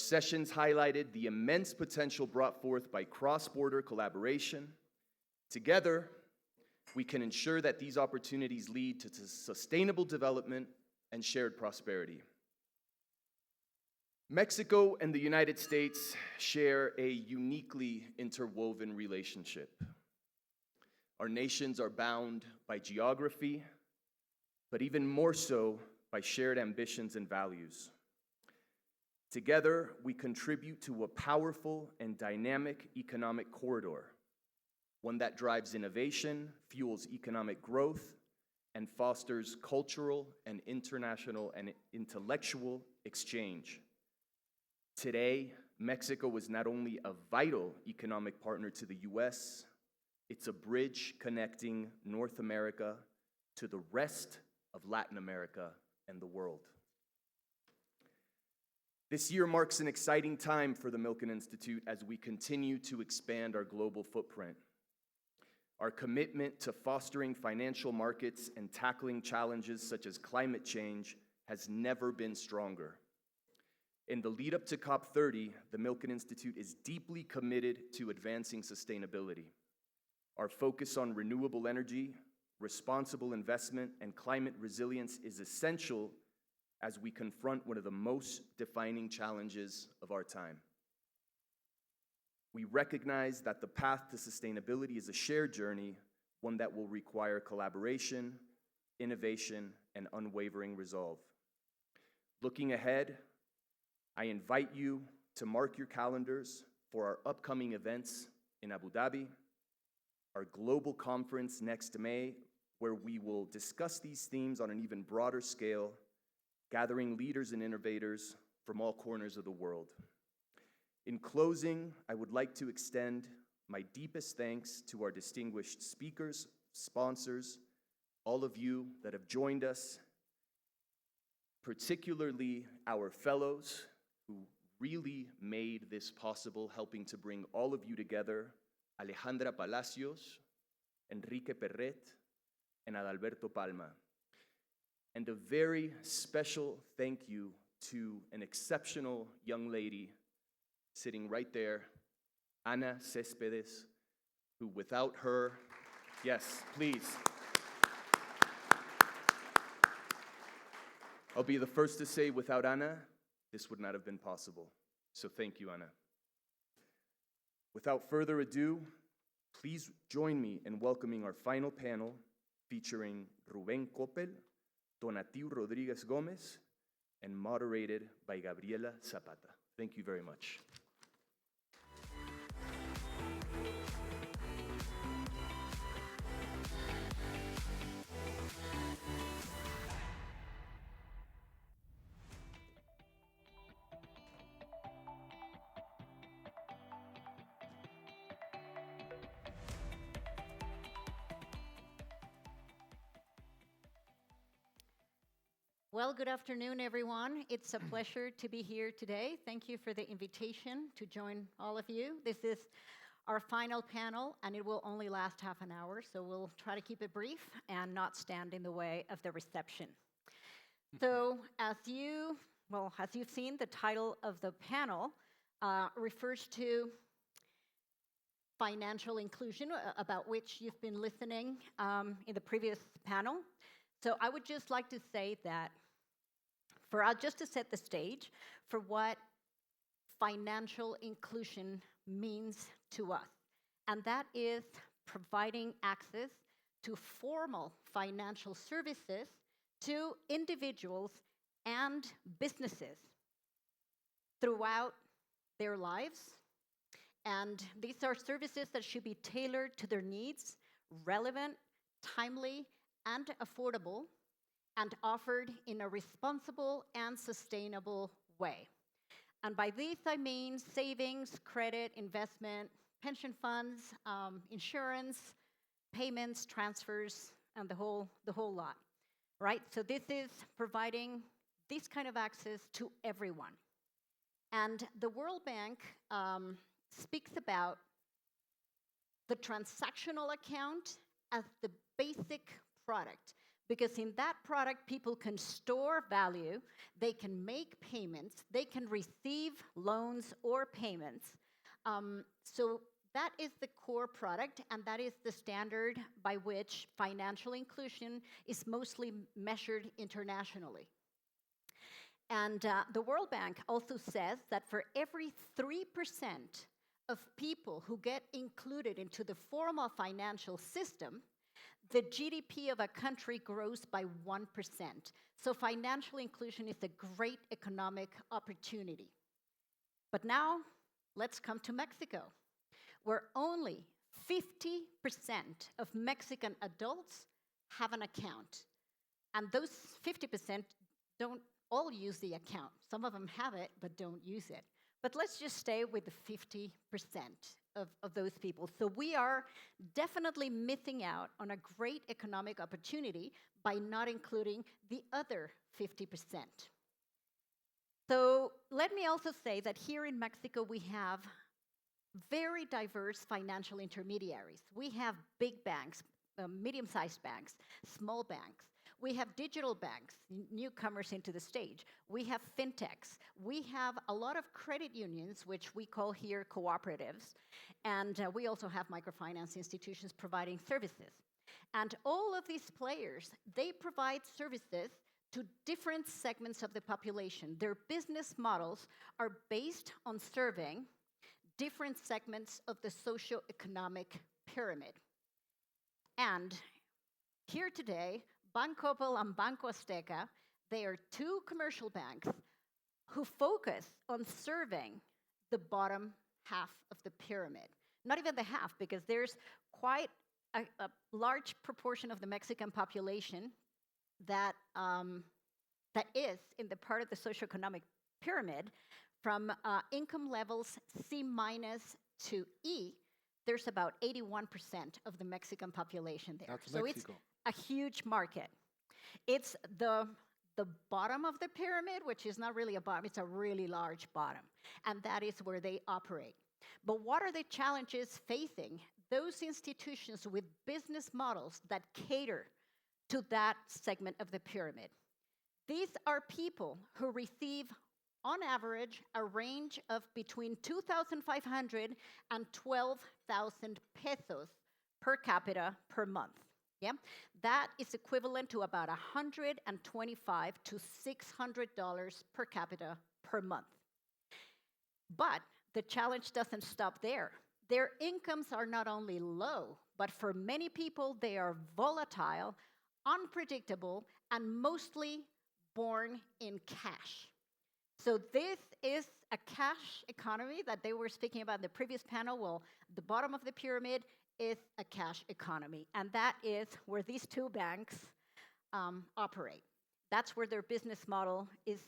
sessions highlighted the immense potential brought forth by cross-border collaboration. Together, we can ensure that these opportunities lead to sustainable development and shared prosperity. Mexico and the United States share a uniquely interwoven relationship. Our nations are bound by geography, but even more so by shared ambitions and values. Together, we contribute to a powerful and dynamic economic corridor, one that drives innovation, fuels economic growth, and fosters cultural and international and intellectual exchange. Today, Mexico is not only a vital economic partner to the US, it's a bridge connecting North America to the rest of Latin America and the world. This year marks an exciting time for the Milken Institute as we continue to expand our global footprint. Our commitment to fostering financial markets and tackling challenges such as climate change has never been stronger. In the lead up to COP30, the Milken Institute is deeply committed to advancing sustainability. Our focus on renewable energy, responsible investment, and climate resilience is essential as we confront one of the most defining challenges of our time. We recognize that the path to sustainability is a shared journey, one that will require collaboration, innovation, and unwavering resolve. Looking ahead, I invite you to mark your calendars for our upcoming events in Abu Dhabi, our global conference next May, where we will discuss these themes on an even broader scale, gathering leaders and innovators from all corners of the world. In closing, I would like to extend my deepest thanks to our distinguished speakers, sponsors, all of you that have joined us, particularly our fellows who really made this possible, helping to bring all of you together, Alejandra Palacios, Enrique Perret, and Adalberto Palma. And a very special thank you to an exceptional young lady sitting right there, Ana Céspedes, who without her, yes, please. I'll be the first to say without Ana, this would not have been possible. So thank you, Ana. Without further ado, please join me in welcoming our final panel featuring Rubén Coppel, Donatiu Rodríguez Gómez, and moderated by Gabriela Zapata. Thank you very much. Well, good afternoon, everyone. It's a pleasure to be here today. Thank you for the invitation to join all of you. This is our final panel, and it will only last half an hour, so we'll try to keep it brief and not stand in the way of the reception. So, as you've seen, the title of the panel refers to financial inclusion, about which you've been listening in the previous panel. So I would just like to say that just to set the stage for what financial inclusion means to us, and that is providing access to formal financial services to individuals and businesses throughout their lives. And these are services that should be tailored to their needs, relevant, timely, and affordable, and offered in a responsible and sustainable way. And by this, I mean savings, credit, investment, pension funds, insurance, payments, transfers, and the whole lot, right? So this is providing this kind of access to everyone. And the World Bank speaks about the transactional account as the basic product because in that product, people can store value, they can make payments, they can receive loans or payments. So that is the core product, and that is the standard by which financial inclusion is mostly measured internationally. And the World Bank also says that for every 3% of people who get included into the formal financial system, the GDP of a country grows by 1%. So financial inclusion is a great economic opportunity. But now, let's come to Mexico, where only 50% of Mexican adults have an account. And those 50% don't all use the account. Some of them have it, but don't use it. But let's just stay with the 50% of those people. So we are definitely missing out on a great economic opportunity by not including the other 50%. So let me also say that here in Mexico, we have very diverse financial intermediaries. We have big banks, medium-sized banks, small banks. We have digital banks, newcomers into the stage. We have fintechs. We have a lot of credit unions, which we call here cooperatives. And we also have microfinance institutions providing services. And all of these players, they provide services to different segments of the population. Their business models are based on serving different segments of the socioeconomic pyramid. And here today, Bancoppel and Banco Azteca, they are two commercial banks who focus on serving the bottom half of the pyramid. Not even the half, because there's quite a large proportion of the Mexican population that is in the part of the socioeconomic pyramid from income levels C- to E. There's about 81% of the Mexican population there. That's so Mexico. It's a huge market. It's the bottom of the pyramid, which is not really a bottom, it's a really large bottom. And that is where they operate. But what are the challenges facing those institutions with business models that cater to that segment of the pyramid? These are people who receive, on average, a range of between 2,500 and 12,000 pesos per capita per month. Yeah, that is equivalent to about $125 to $600 per capita per month. But the challenge doesn't stop there. Their incomes are not only low, but for many people, they are volatile, unpredictable, and mostly born in cash. So this is a cash economy that they were speaking about in the previous panel. Well, the bottom of the pyramid is a cash economy, and that is where these two banks operate. That's where their business model is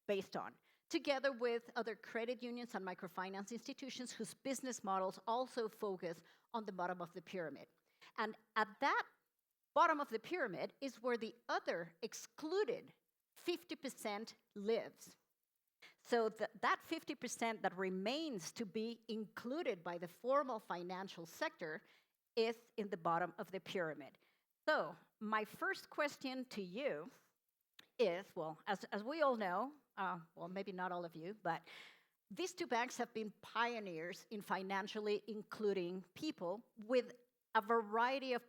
based on, together with other credit unions and microfinance institutions whose business models also focus on the bottom of the pyramid. And at that bottom of the pyramid is where the other excluded 50% lives. So that 50% that remains to be included by the formal financial sector is in the bottom of the pyramid. So my first question to you is, well, as we all know, well, maybe not all of you, but these two banks have been pioneers in financially including people with a variety of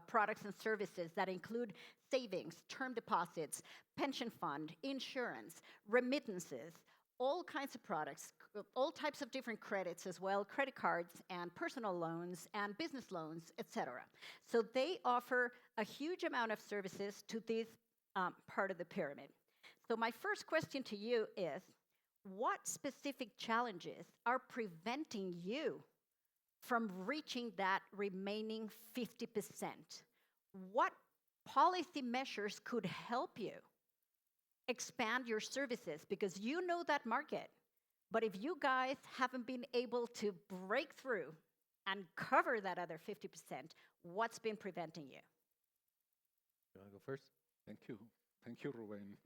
products and services that include savings, term deposits, pension fund, insurance, remittances, all kinds of products, all types of different credits as well, credit cards and personal loans and business loans, etc. So they offer a huge amount of services to this part of the pyramid. So my first question to you is, what specific challenges are preventing you from reaching that remaining 50%? What policy measures could help you expand your services? Because you know that market. But if you guys haven't been able to break through and cover that other 50%, what's been preventing you? You want to go first? Thank you. Thank you, Ruben.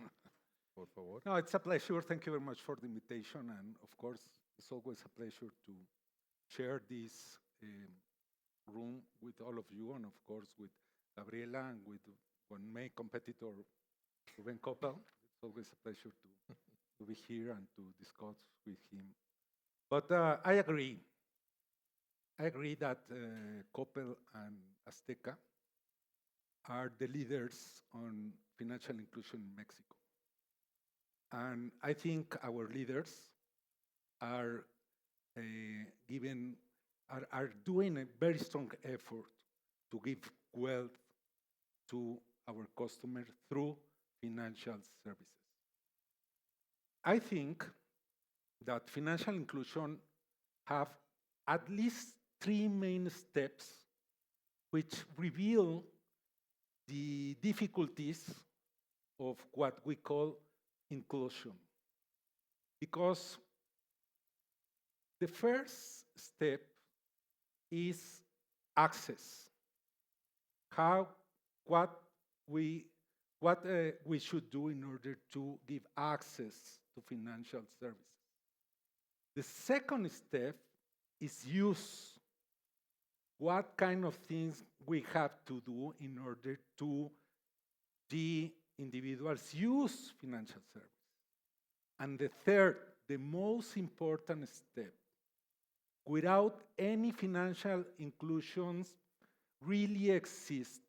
Por favor. No, it's a pleasure. Thank you very much for the invitation. And of course, it's always a pleasure to share this room with all of you, and of course with Gabriela and with one main competitor, Ruben Coppel. It's always a pleasure to be here and to discuss with him. But I agree. I agree that Coppel and Azteca are the leaders on financial inclusion in Mexico. And I think our leaders are are doing a very strong effort to give wealth to our customers through financial services. I think that financial inclusion have at least three main steps which reveal the difficulties of what we call inclusion. Because the first step is access. What we should do in order to give access to financial services. The second step is use. What kind of things we have to do in order to the individuals use financial services. And the third, the most important step, without any financial inclusions really exist,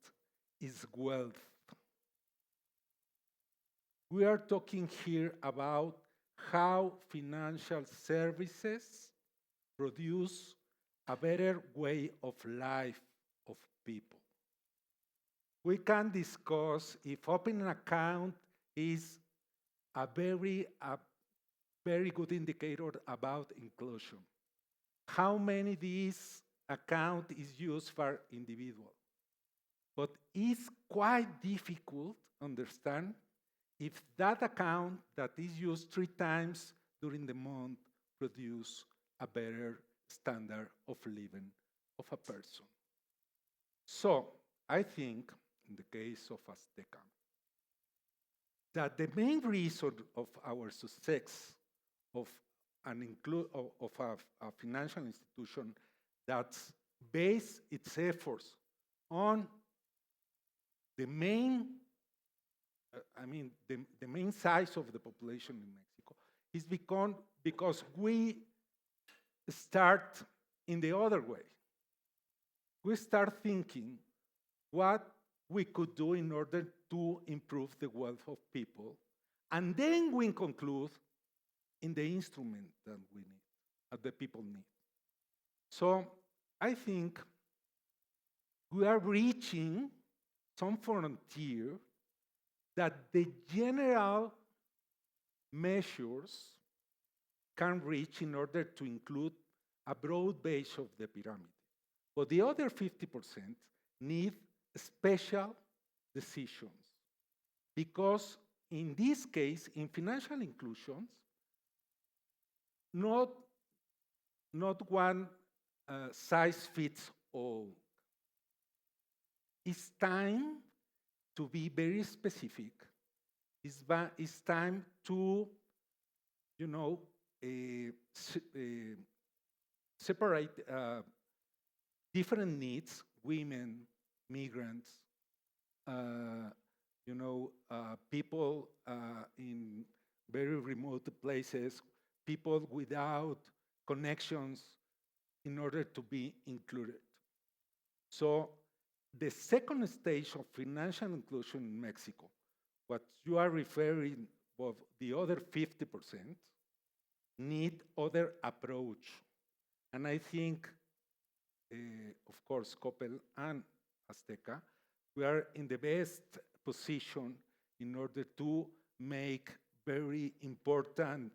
is wealth. We are talking here about how financial services produce a better way of life of people. We can discuss if opening an account is a very good indicator about inclusion. How many this account is used for individual? But it's quite difficult to understand if that account that is used 3 times during the month produce a better standard of living of a person. So I think, in the case of Azteca, that the main reason of our success of a financial institution that base its efforts on the main, the main size of the population in Mexico is because we start in the other way. We start thinking what we could do in order to improve the wealth of people, and then we conclude in the instrument that we need, that the people need. So I think we are reaching some frontier that the general measures can reach in order to include a broad base of the pyramid. But the other 50% need special decisions. Because in this case, in financial inclusions, not one size fits all. It's time to be very specific. It's time to, separate different needs, women, migrants, people in very remote places, people without connections, in order to be included. So the second stage of financial inclusion in Mexico, what you are referring of the other 50%, need other approach. And I think, of course, Coppel and Azteca, we are in the best position in order to make very important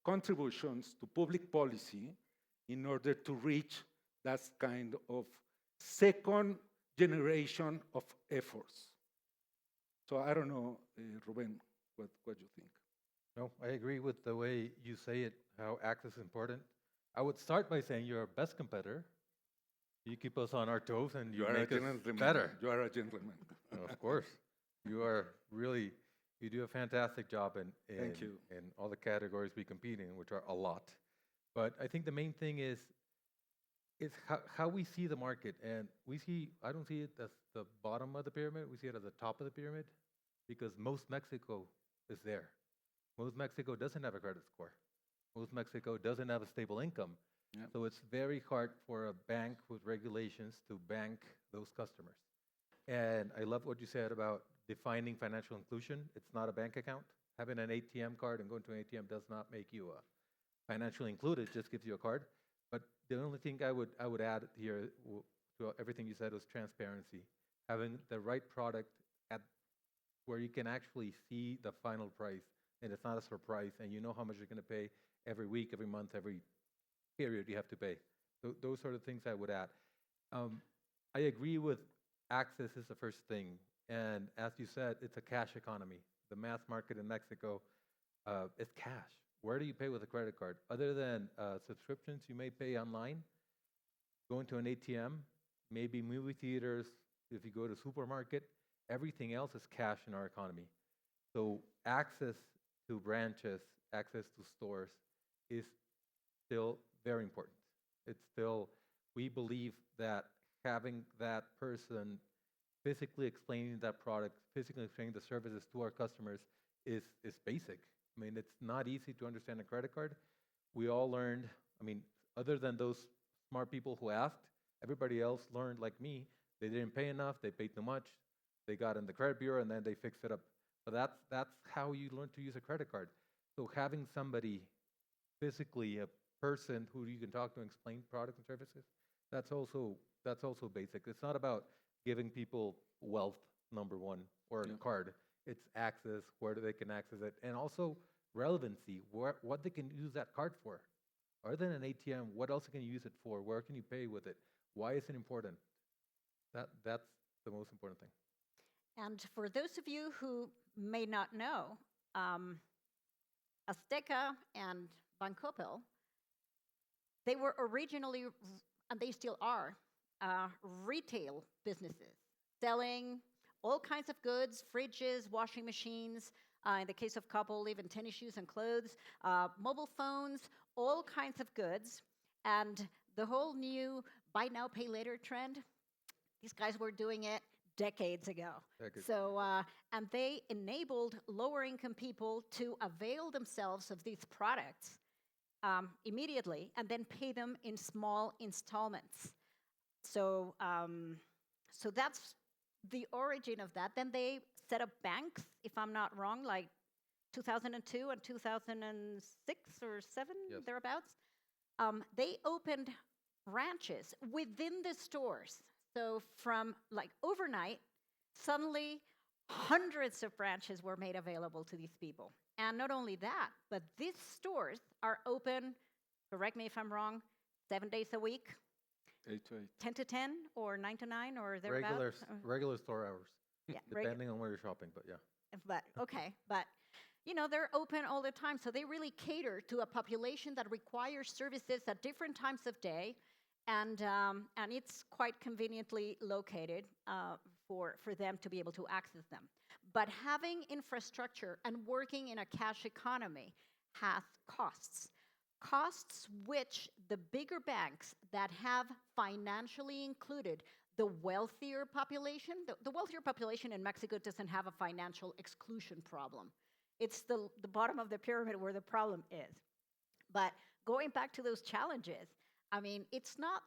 contributions to public policy in order to reach that kind of second generation of efforts. So I don't know, Ruben, what you think? No, I agree with the way you say it, how access is important. I would start by saying you're our best competitor. You keep us on our toes and you make us better. You are a gentleman. Of course. You do a fantastic job Thank you. in all the categories we compete in, which are a lot. But I think the main thing is it's how we see the market. And I don't see it as the bottom of the pyramid, we see it as the top of the pyramid, because most Mexico is there. Most Mexico doesn't have a credit score. Most Mexico doesn't have a stable income. Yep. So it's very hard for a bank with regulations to bank those customers. And I love what you said about defining financial inclusion. It's not a bank account. Having an ATM card and going to an ATM does not make you financially included, just gives you a card. But the only thing I would add here to everything you said was transparency. Having the right product at where you can actually see the final price, and it's not a surprise, and you know how much you're going to pay every week, every month, every period you have to pay. Those are the things I would add. I agree with access is the first thing, and as you said, it's a cash economy. The mass market in Mexico is cash. Where do you pay with a credit card? Other than subscriptions you may pay online, going to an ATM, maybe movie theaters, if you go to a supermarket, everything else is cash in our economy. So access to branches, access to stores is still very important. It's still, we believe that having that person physically explaining that product, physically explaining the services to our customers is basic. I mean, it's not easy to understand a credit card. We all learned, I mean, other than those smart people who asked, everybody else learned like me. They didn't pay enough, they paid too much, they got in the credit bureau and then they fixed it up. But that's how you learn to use a credit card. So having somebody physically, a person who you can talk to and explain products and services, that's also basic. It's not about giving people wealth, number one, or a card. It's access, where they can access it, and also relevancy, what they can use that card for. Other than an ATM, what else can you use it for? Where can you pay with it? Why is it important? That's the most important thing. And for those of you who may not know, Azteca and Bancoppel, they were originally, and they still are, retail businesses, selling all kinds of goods, fridges, washing machines, in the case of Coppel, even tennis shoes and clothes, mobile phones, all kinds of goods. And the whole new buy now, pay later trend, these guys were doing it decades ago. So, and they enabled lower income people to avail themselves of these products immediately and then pay them in small installments. So, so that's the origin of that. Then they set up banks, if I'm not wrong, like 2002 and 2006 or 7, yes, thereabouts. They opened branches within the stores. So from like overnight, suddenly hundreds of branches were made available to these people. And not only that, but these stores are open, correct me if I'm wrong, 7 days a week, 8 to 8. 10 to 10 or 9 to 9 or thereabouts. Regular store hours, Yeah, depending on where you're shopping, but yeah. But okay, but you know, they're open all the time, so they really cater to a population that requires services at different times of day, and it's quite conveniently located for them to be able to access them. But having infrastructure and working in a cash economy has costs. Costs which the bigger banks that have financially included the wealthier population, the wealthier population in Mexico doesn't have a financial exclusion problem. It's the bottom of the pyramid where the problem is. But going back to those challenges, I mean, it's not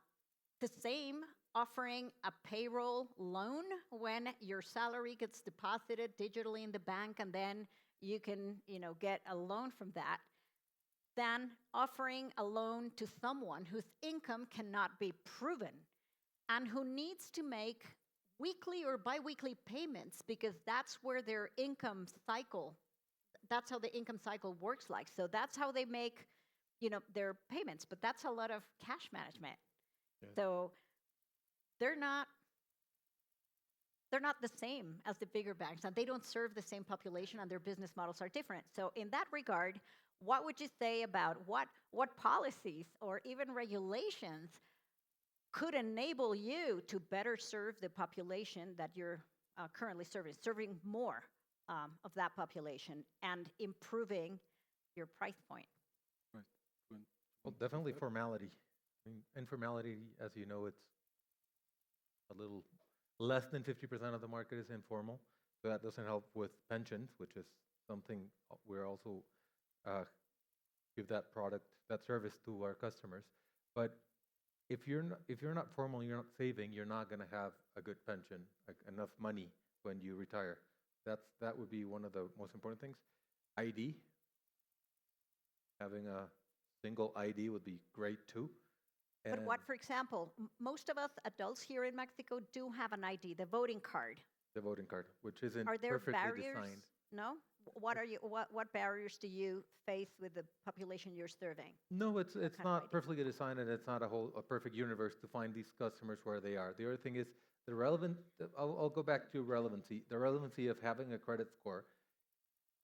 the same offering a payroll loan when your salary gets deposited digitally in the bank and then you can, you know, get a loan from that, than offering a loan to someone whose income cannot be proven and who needs to make weekly or biweekly payments because that's where their income cycle, that's how the income cycle works like. So that's how they make, you know, their payments, but that's a lot of cash management. Yeah. So they're not the same as the bigger banks, and they don't serve the same population, and their business models are different. So in that regard, what would you say about what policies or even regulations could enable you to better serve the population that you're currently serving more of that population and improving your price point? Right. Well, definitely formality. I mean, informality, as you know, it's a little less than 50% of the market is informal. So that doesn't help with pensions, which is something we're also give that product, that service to our customers. But if you're not formal, you're not saving, you're not going to have a good pension, like enough money when you retire. That would be one of the most important things. ID, having a single ID would be great too. But what, And for example, most of us adults here in Mexico do have an ID, the voting card. the voting card, which isn't Are there perfectly barriers? designed. No? What barriers do you face with the population you're serving? No, it's kind of not ID? perfectly designed, and it's not a perfect universe to find these customers where they are. The other thing is the relevant. I'll go back to relevancy. The relevancy of having a credit score.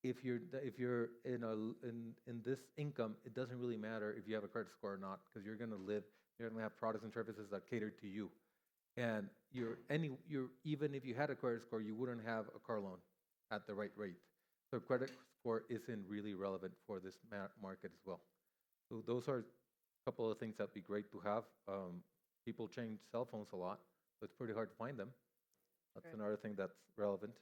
If you're in this income, it doesn't really matter if you have a credit score or not, because you're going to live. You're going to have products and services that cater to you, and even if you had a credit score, you wouldn't have a car loan at the right rate. So credit score isn't really relevant for this market as well. So those are a couple of things that'd be great to have. People change cell phones a lot, so it's pretty hard to find them. That's Right. another thing that's relevant.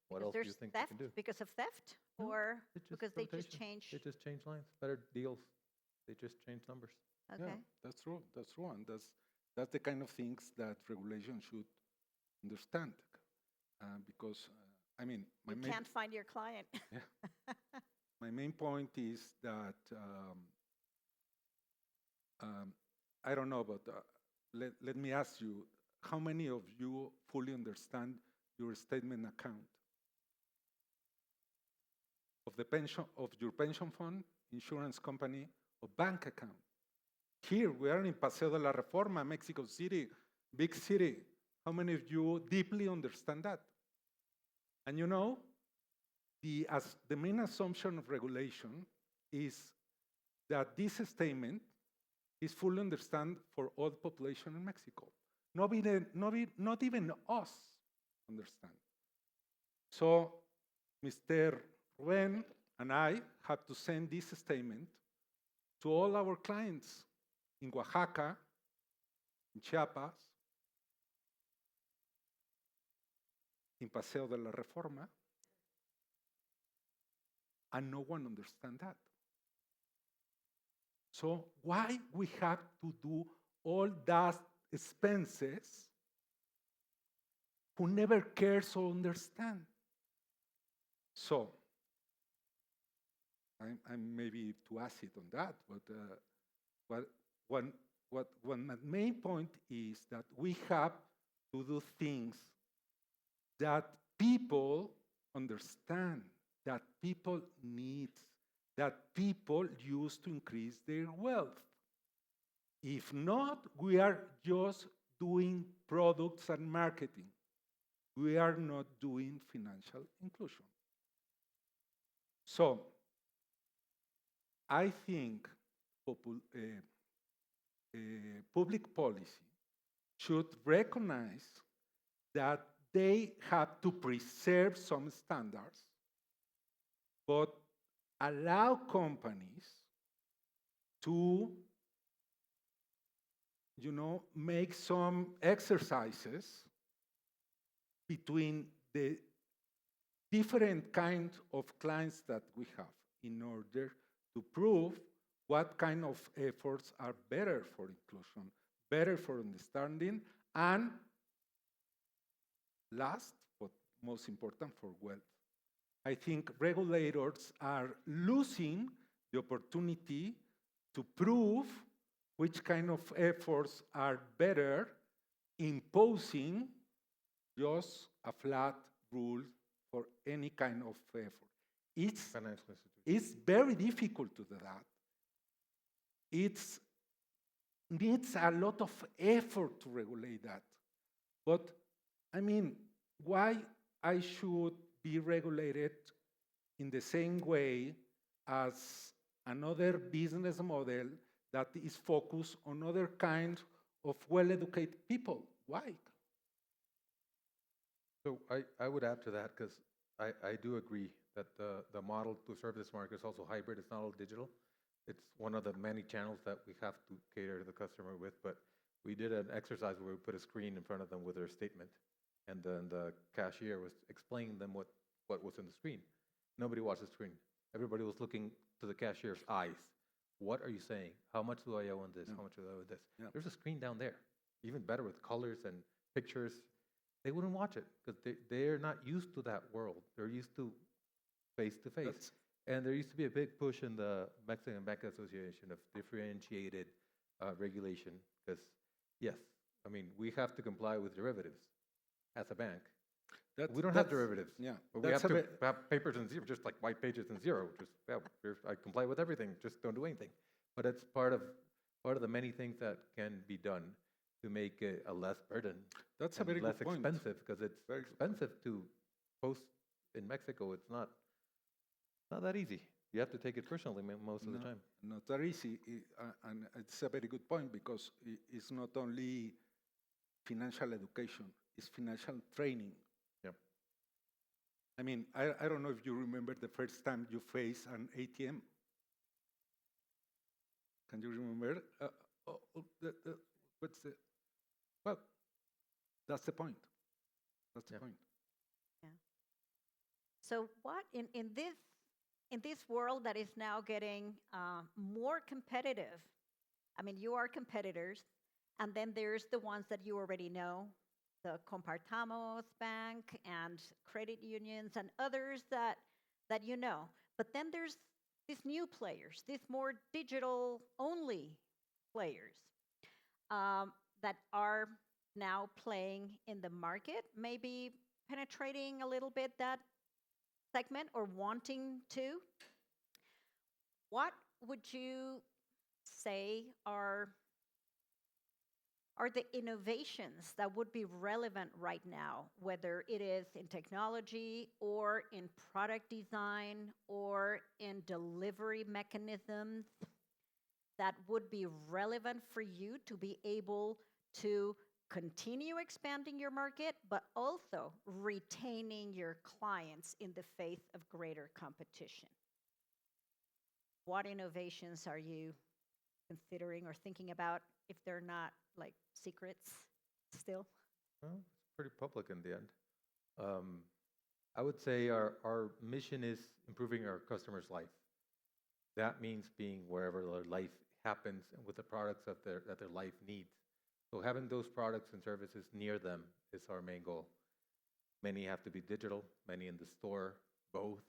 What Because else do you there's think theft you can do? because of theft, No, or It's just because they just rotation. change? They just change lines, better deals. They just change numbers. Okay. Yeah, that's true. That's true, and that's the kind of things that regulation should understand, because I mean, You can't find your client. my main point is that I don't know, but let me ask you: how many of you fully understand your statement account of the pension of your pension fund, insurance company, or bank account? Here we are in Paseo de la Reforma, Mexico City, big city. How many of you deeply understand that? And you know, the main assumption of regulation is that this statement is fully understood for all the population in Mexico. Not even us understand. So Mr. Ruben and I have to send this statement to all our clients in Oaxaca, in Chiapas, in Paseo de la Reforma, and no one understands that. So why we have to do all that expenses who never cares or understand? So I'm maybe too acid on that, but my main point is that we have to do things that people understand, that people need, that people use to increase their wealth. If not, we are just doing products and marketing. We are not doing financial inclusion. So, I think public policy should recognize that they have to preserve some standards, but allow companies to, make some exercises between the different kinds of clients that we have in order to prove what kind of efforts are better for inclusion, better for understanding, and last, but most important, for wealth. I think regulators are losing the opportunity to prove which kind of efforts are better, imposing just a flat rule for any kind of effort. Financial institution. It's very difficult to do that. It needs a lot of effort to regulate that. But, I mean, why I should be regulated in the same way as another business model that is focused on other kinds of well-educated people? Why? So I would add to that, because I do agree that the model to serve this market is also hybrid. It's not all digital. It's one of the many channels that we have to cater to the customer with, but we did an exercise where we put a screen in front of them with their statement, and then the cashier was explaining them what was in the screen. Nobody watched the screen. Everybody was looking to the cashier's eyes. What are you saying? How much do I owe on this? Yeah. How much do I owe on this? Yeah. There's a screen down there, even better with colors and pictures. They wouldn't watch it because they're not used to that world. They're used to face-to-face. That's- And there used to be a big push in the Mexican Bank Association of differentiated regulation because, yes, I mean, we have to comply with derivatives as a bank. We don't have that's- derivatives. Yeah, But we that's have a to bit- have papers and zero, just like white pages and zero. Just I comply with everything. Just don't do anything. But it's part of the many things that can be done to make it a less burden. That's a and very less good point. expensive because it's Very good point. expensive to post in Mexico. It's not that easy. You have to take it personally most of the time. Not that easy, and it's a very good point because it's not only financial education, it's financial training. Yep. I mean, I don't know if you remember the first time you faced an ATM. Can you remember? What's the? Well, that's the point. That's the Yeah. point. So what in this world that is now getting more competitive? I mean, you are competitors, and then there's the ones that you already know, the Compartamos Bank and credit unions and others that you know. But then there's these new players, these more digital-only players that are now playing in the market, maybe penetrating a little bit that segment or wanting to. What would you say are the innovations that would be relevant right now, whether it is in technology or in product design or in delivery mechanisms that would be relevant for you to be able to continue expanding your market, but also retaining your clients in the face of greater competition? What innovations are you considering or thinking about if they're not like secrets still? Well, it's pretty public in the end. I would say our mission is improving our customers' life. That means being wherever their life happens and with the products that their life needs. So having those products and services near them is our main goal. Many have to be digital, many in the store, both.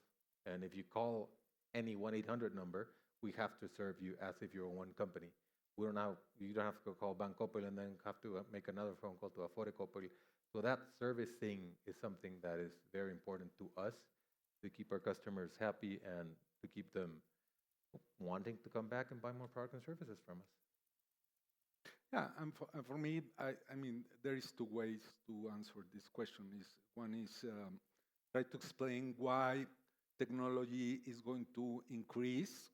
And if you call any 1-800 number, we have to serve you as if you're one company. You don't have to call Bancopel and then have to make another phone call to Aforecopel. So that servicing is something that is very important to us to keep our customers happy and to keep them wanting to come back and buy more products and services from us. Yeah, and for me, I mean, there is two ways to answer this question. One is try to explain why technology is going to increase.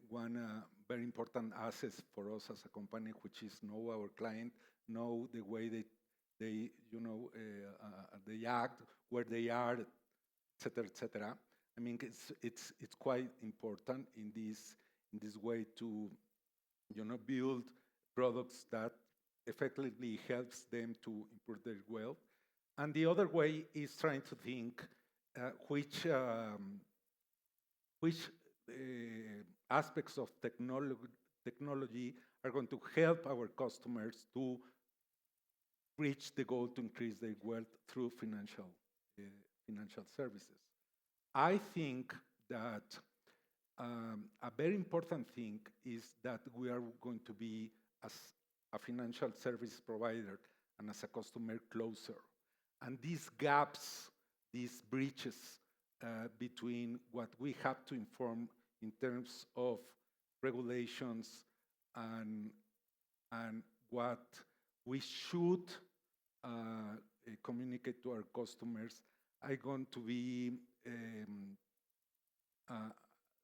One very important asset for us as a company, which is know our client, know the way they act, where they are, etc., etc. I mean, it's quite important in this way to build products that effectively helps them to improve their wealth. And the other way is trying to think which aspects of technology are going to help our customers to reach the goal to increase their wealth through financial services. I think that a very important thing is that we are going to be, as a financial service provider and as a customer, closer. And these gaps, these breaches between what we have to inform in terms of regulations and what we should communicate to our customers are going to be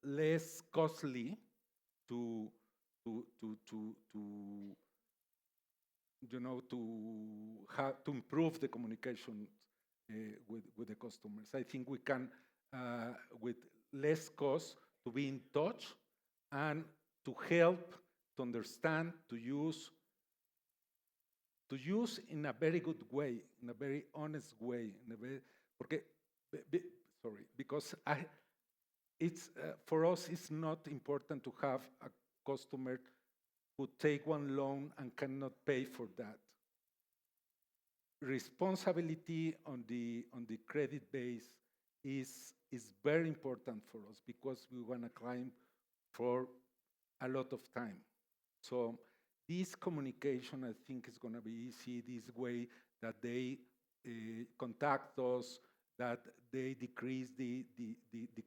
less costly to improve the communication with the customers. I think we can, with less cost, to be in touch and to help, to understand, to use in a very good way, in a very honest way, because it's for us it's not important to have a customer who take one loan and cannot pay for that. Responsibility on the credit base is very important for us because we want to climb for a lot of time. So this communication, I think, is going to be easy. This way that they contact us, that they decrease the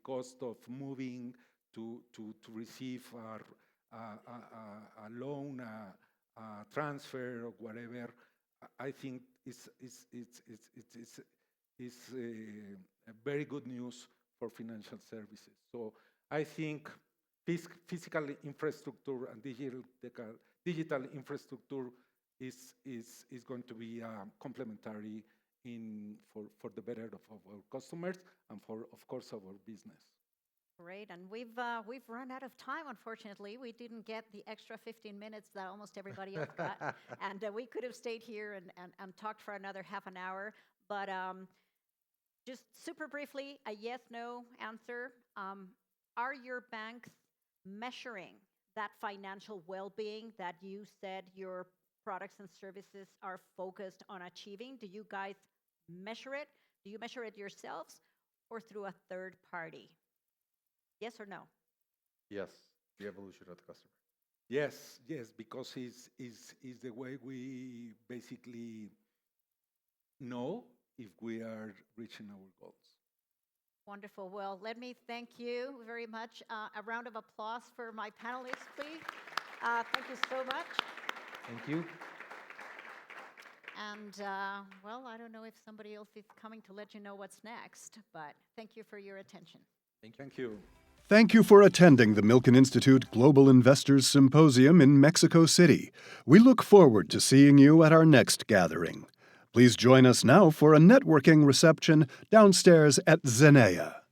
cost of moving to receive a loan, a transfer, or whatever. I think it's very good news for financial services. So I think physical infrastructure and digital infrastructure is going to be complementary for the better of our customers and for, of course, our business. Great, and we've run out of time, unfortunately. We didn't get the extra 15 minutes that almost everybody else got, and we could have stayed here and talked for another half an hour. But just super briefly, a yes/no answer. Are your banks measuring that financial well-being that you said your products and services are focused on achieving? Do you guys measure it? Do you measure it yourselves or through a third party? Yes or no? Yes, the evolution of the customer. Yes, because it's the way we basically know if we are reaching our goals. Wonderful. Well, let me thank you very much. A round of applause for my panelists, please. Thank you so much. Thank you. And, well, I don't know if somebody else is coming to let you know what's next, but thank you for your attention. Thank you. Thank you for attending the Milken Institute Global Investors Symposium in Mexico City. We look forward to seeing you at our next gathering. Please join us now for a networking reception downstairs at Zenea.